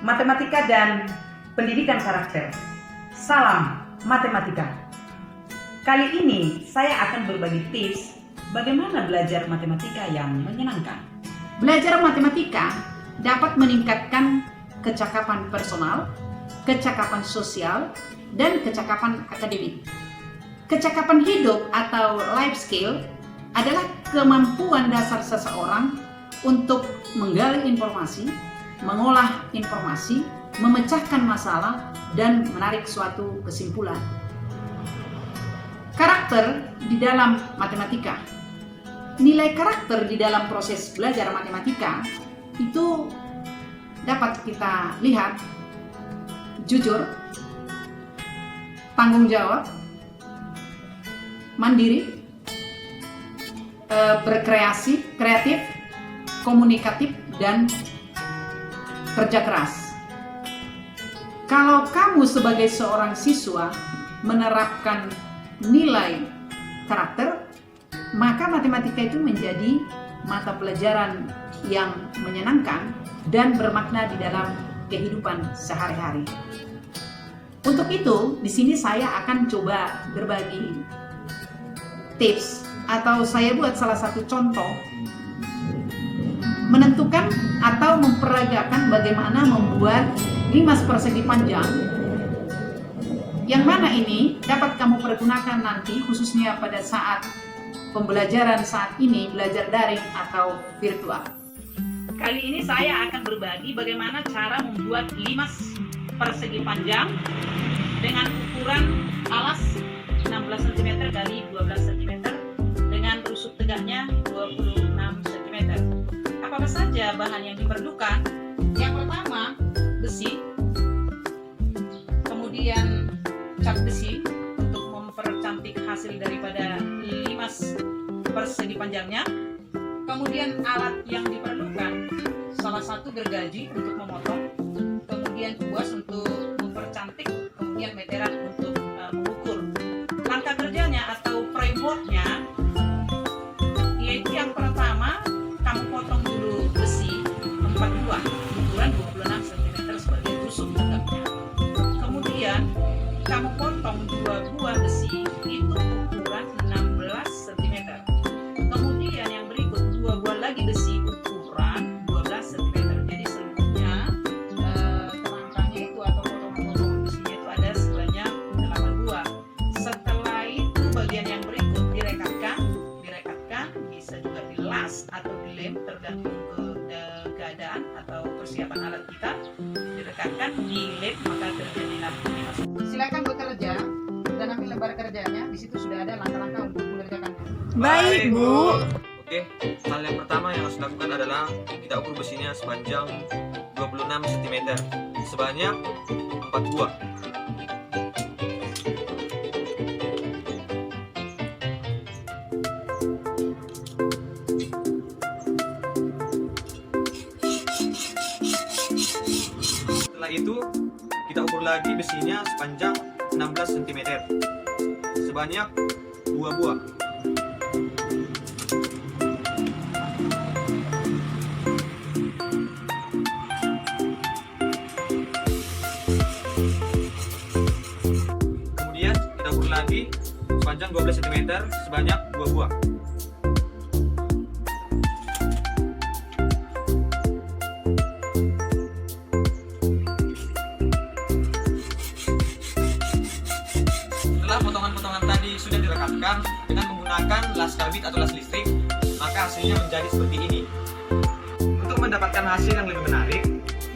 matematika dan pendidikan karakter. Salam matematika. Kali ini saya akan berbagi tips bagaimana belajar matematika yang menyenangkan. Belajar matematika dapat meningkatkan kecakapan personal, kecakapan sosial, dan kecakapan akademik. Kecakapan hidup atau life skill adalah kemampuan dasar seseorang untuk menggali informasi, mengolah informasi, memecahkan masalah, dan menarik suatu kesimpulan. Karakter di dalam matematika. Nilai karakter di dalam proses belajar matematika itu dapat kita lihat jujur, tanggung jawab, mandiri, kreatif, komunikatif, dan kerja keras. Kalau kamu sebagai seorang siswa menerapkan nilai karakter, maka matematika itu menjadi mata pelajaran yang menyenangkan dan bermakna di dalam kehidupan sehari-hari. Untuk itu, di sini saya akan coba berbagi tips atau saya buat salah satu contoh menentukan atau memperagakan bagaimana membuat limas persegi panjang, yang mana ini dapat kamu pergunakan nanti khususnya pada saat pembelajaran saat ini, belajar daring atau virtual. Kali ini saya akan berbagi bagaimana cara membuat limas persegi panjang dengan ukuran alas 16 cm x 12 cm dengan rusuk tegaknya 26 cm. Apa saja bahan yang diperlukan? Yang pertama, besi, kemudian cat besi untuk mempercantik hasil daripada limas persegi panjangnya, kemudian alat yang diperlukan, salah satu gergaji untuk memotong, kemudian kuas untuk mempercantik, kemudian meteran untuk mengukur. Langkah kerjanya atau frameworknya yaitu yang pertama, kamu potong dulu besi 4 buah ukuran 26 cm sebagai tusuk tegaknya. Kemudian kamu potong 2 buah besi itu ukuran 16 cm. Kemudian yang berikut 2 buah lagi besi ukuran 12 cm. Jadi seluruhnya kerangkanya itu atau potong-potong besinya itu ada sebanyak 8 buah. Setelah itu bagian yang berikut direkatkan, bisa juga dilas atau dilem tergantung keadaan atau persiapan alat kita. Direkatkan, dilem, maka terjadilah limas. Silakan bekerja dan ambil lembar kerjanya. Di situ sudah ada langkah-langkah untuk mengerjakannya. Baik, Bu. Oke, hal yang pertama yang harus dilakukan adalah kita ukur besinya sepanjang 26 cm sebanyak 4 buah. Setelah itu kita ukur lagi besinya sepanjang 16 cm sebanyak 2 buah. Kemudian kita ukur lagi sepanjang 12 cm sebanyak 2 buah. Potongan-potongan tadi sudah direkatkan dengan menggunakan las karbit atau las listrik, maka hasilnya menjadi seperti ini. Untuk mendapatkan hasil yang lebih menarik,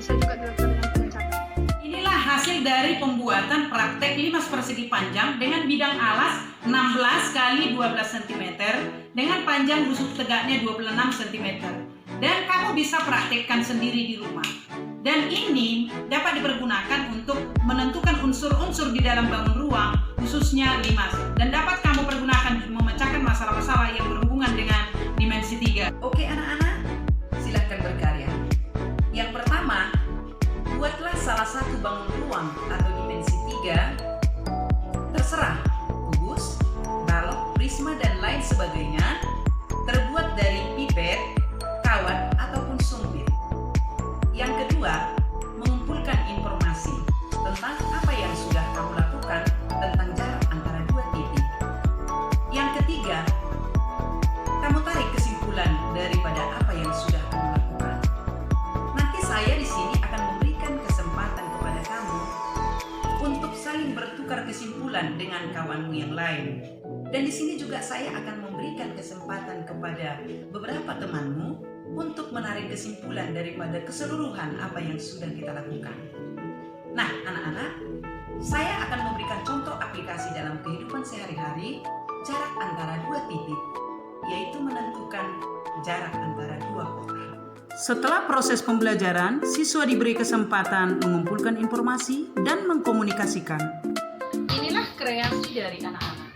Bisa juga dilakukan dengan perencanaan. Inilah hasil dari pembuatan praktek limas persegi panjang dengan bidang alas 16 x 12 cm dengan panjang rusuk tegaknya 26 cm. Dan kamu bisa praktekkan sendiri di rumah. Dan ini dapat dipergunakan untuk menentukan unsur-unsur di dalam bangun ruang, khususnya limas. Dan dapat kamu pergunakan memecahkan masalah-masalah yang berhubungan dengan dimensi 3. Oke anak-anak, silahkan berkarya. Yang pertama, buatlah salah satu bangun ruang atau dimensi 3. Terserah, kubus, balok, prisma, dan lain sebagainya, terbuat dari pipet, kawat, ataupun sumpit. Yang kedua, mengumpulkan kesimpulan dengan kawanmu yang lain. Dan di sini juga saya akan memberikan kesempatan kepada beberapa temanmu untuk menarik kesimpulan daripada keseluruhan apa yang sudah kita lakukan. Nah, anak-anak, saya akan memberikan contoh aplikasi dalam kehidupan sehari-hari jarak antara dua titik, yaitu menentukan jarak antara dua kota. Setelah proses pembelajaran, siswa diberi kesempatan mengumpulkan informasi dan mengkomunikasikan. Inilah kreasi dari anak-anak.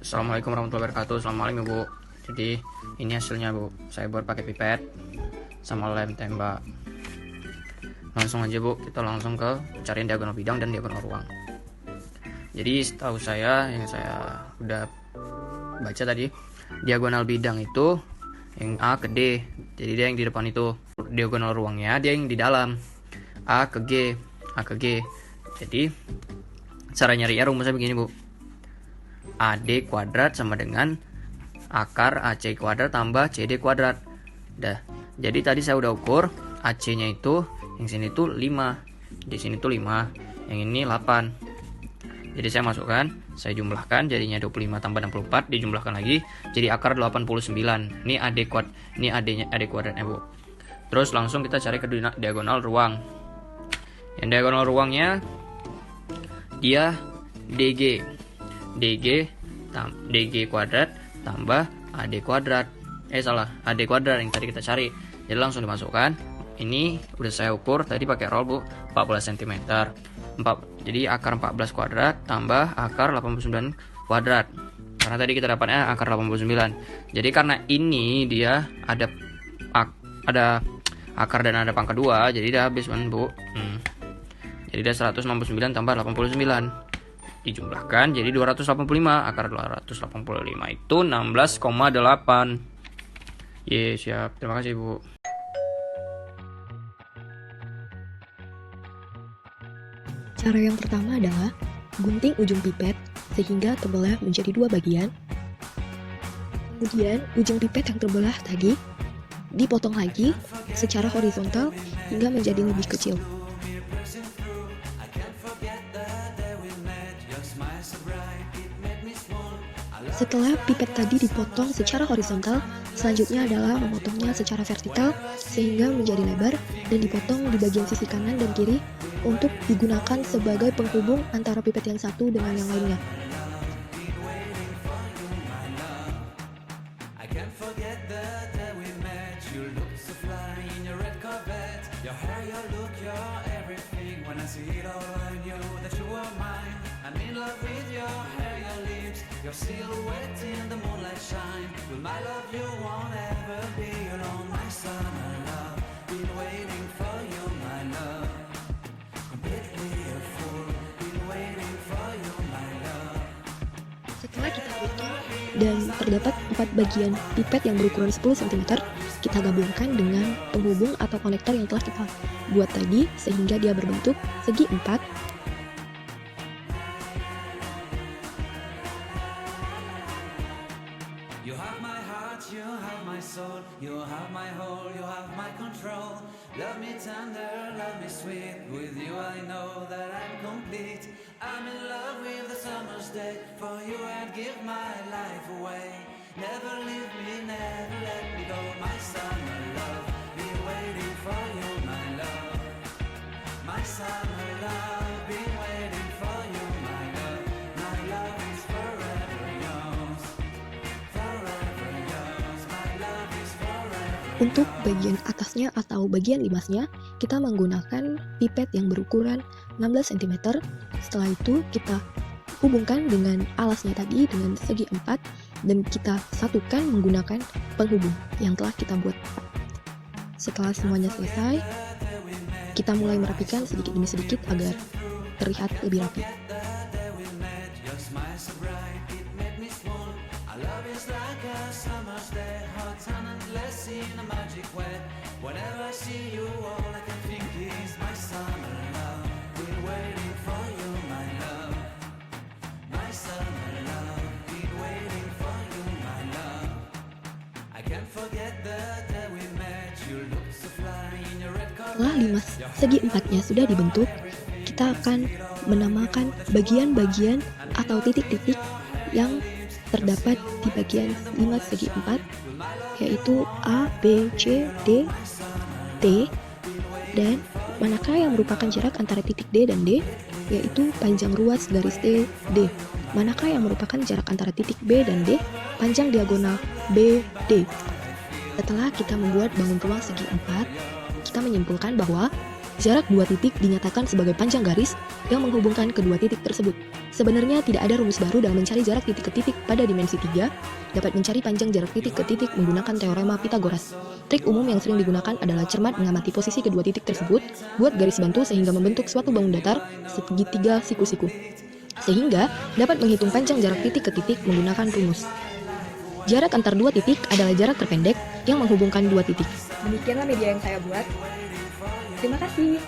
Assalamualaikum warahmatullahi wabarakatuh. Selamat malam Ibu. Jadi ini hasilnya Bu. Saya buat pakai pipet sama lem tembak. Langsung aja Bu, kita langsung ke cariin diagonal bidang dan diagonal ruang. Jadi setahu saya yang saya udah baca tadi, diagonal bidang itu yang A ke D. Jadi dia yang di depan itu. Diagonal ruangnya dia yang di dalam. A ke G, A ke G. Jadi cara nyarinya rumusnya begini Bu. AD kuadrat sama dengan akar AC kuadrat tambah CD kuadrat. Dah. Jadi tadi saya udah ukur AC-nya itu yang sini tuh 5. Di sini tuh 5, yang ini 8. Jadi saya masukkan, saya jumlahkan jadinya 25 tambah 64 dijumlahkan lagi jadi akar 89. Ini AD kuadrat, ini AD-nya AD kuadratnya, Bu. Terus langsung kita cari ke diagonal ruang. Yang diagonal ruangnya dia DG. DG kuadrat tambah AD kuadrat. AD kuadrat yang tadi kita cari. Jadi langsung dimasukkan. Ini udah saya ukur tadi pakai roll Bu, 14 cm. Jadi akar 14 kuadrat tambah akar 89 kuadrat. Karena tadi kita dapatnya akar 89. Jadi karena ini dia ada akar dan ada pangkat 2, jadi udah habis kan Bu. Jadi dia 169 tambah 89. Dijumlahkan jadi 285. Akar 285 itu 16,8. Siap. Terima kasih Bu. Cara yang pertama adalah gunting ujung pipet sehingga terbelah menjadi 2 bagian. Kemudian ujung pipet yang terbelah tadi dipotong lagi secara horizontal hingga menjadi lebih kecil. Setelah pipet tadi dipotong secara horizontal, selanjutnya adalah memotongnya secara vertikal sehingga menjadi lebar dan dipotong di bagian sisi kanan dan kiri untuk digunakan sebagai penghubung antara pipet yang satu dengan yang lainnya. Your silhouette in the moonlight shine. Will my love you won't ever be alone. My summer love, been waiting for you, my love. Completely a fool, been waiting for you, my love. Setelah kita hitung dan terdapat 4 bagian pipet yang berukuran 10 cm, kita gabungkan dengan penghubung atau konektor yang telah kita buat tadi sehingga dia berbentuk segi 4. You have my heart, you have my soul, you have my whole, you have my control. Love me tender, love me sweet. With you I know that I'm complete. I'm in love with the summer's day. For you I'd give my life away. Never leave me, never let me go. My summer love, be waiting for you, my love. My summer love, be waiting for you, my love. My love is forever yours. Forever yours. My love is forever. Untuk bagian atasnya atau bagian limasnya, kita menggunakan pipet yang berukuran 16 cm. Setelah itu kita hubungkan dengan alasnya tadi dengan segi 4 dan kita satukan menggunakan penghubung yang telah kita buat. Setelah semuanya selesai, kita mulai merapikan sedikit demi sedikit agar terlihat lebih rapi. Setelah limas segi 4-nya sudah dibentuk, kita akan menamakan bagian-bagian atau titik-titik yang terdapat di bagian limas segi 4, yaitu A, B, C, D, T, dan manakah yang merupakan jarak antara titik D dan D, yaitu panjang ruas garis T, D. Manakah yang merupakan jarak antara titik B dan D, panjang diagonal B, D. Setelah kita membuat bangun ruang segi 4, kita menyimpulkan bahwa jarak dua titik dinyatakan sebagai panjang garis yang menghubungkan kedua titik tersebut. Sebenarnya tidak ada rumus baru dalam mencari jarak titik ke titik pada dimensi 3, dapat mencari panjang jarak titik ke titik menggunakan teorema Pythagoras. Trik umum yang sering digunakan adalah cermat mengamati posisi kedua titik tersebut, buat garis bantu sehingga membentuk suatu bangun datar segitiga siku-siku. Sehingga dapat menghitung panjang jarak titik ke titik menggunakan rumus. Jarak antar dua titik adalah jarak terpendek yang menghubungkan dua titik. Demikianlah media yang saya buat. Terima kasih.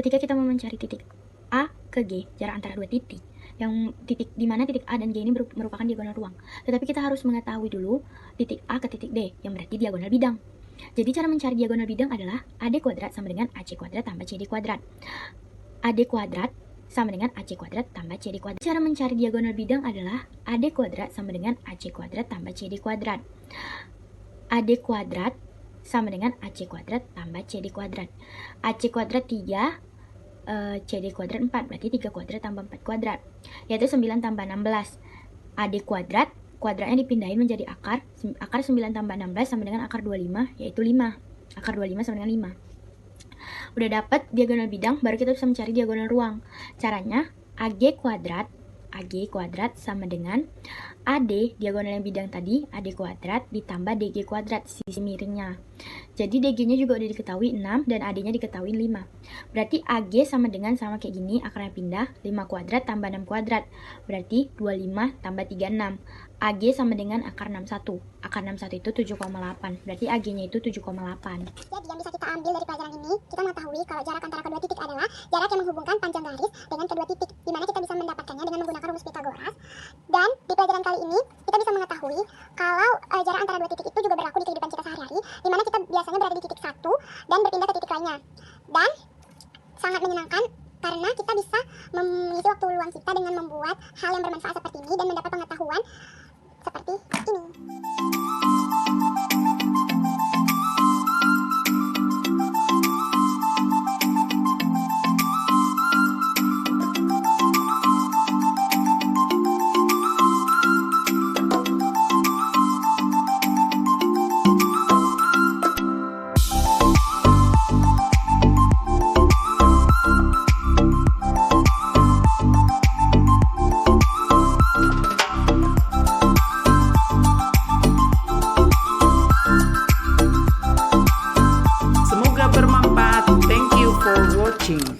Ketika kita mau mencari titik A ke G, jarak antara dua titik, yang titik di mana titik A dan G ini merupakan diagonal ruang. Tetapi kita harus mengetahui dulu titik A ke titik D, yang berarti diagonal bidang. Jadi cara mencari diagonal bidang adalah AD kuadrat sama dengan AC kuadrat tambah CD kuadrat. AD kuadrat sama dengan AC kuadrat tambah CD kuadrat. Cara mencari diagonal bidang adalah AD kuadrat sama dengan AC kuadrat tambah CD kuadrat. AD kuadrat sama dengan AC kuadrat tambah CD kuadrat. AC kuadrat 3, CD kuadrat 4, berarti 3 kuadrat tambah 4 kuadrat, yaitu 9 tambah 16. AD kuadrat, kuadratnya dipindahin menjadi akar 9 tambah 16 sama dengan akar 25, yaitu 5. Akar 25 sama dengan 5. Udah dapat diagonal bidang, baru kita bisa mencari diagonal ruang. Caranya, AG kuadrat sama dengan AD, diagonal yang bidang tadi, AD kuadrat ditambah DG kuadrat, sisi miringnya. Jadi DG-nya juga udah diketahui 6 dan AD-nya diketahui 5. Berarti AG sama kayak gini, akarnya pindah, 5 kuadrat tambah 6 kuadrat. Berarti 25 tambah 36. AG sama dengan akar 61. Akar 61 itu 7,8. Berarti AG-nya itu 7,8. Jadi yang bisa kita ambil dari pelajaran ini, kita mengetahui kalau jarak antara kedua titik adalah jarak yang menghubungkan panjang garis dengan kedua titik, di mana kita bisa mendapatkannya dengan menggunakan rumus Pythagoras. Dan di pelajaran kali ini, kita bisa mengetahui kalau jarak antara dua titik itu juga berlaku di kehidupan kita sehari-hari, di mana kita biasanya berada di titik satu dan berpindah ke titik lainnya. Dan sangat menyenangkan karena kita bisa mengisi waktu luang kita dengan membuat hal yang bermanfaat seperti ini dan mendapat pengetahuan seperti ini.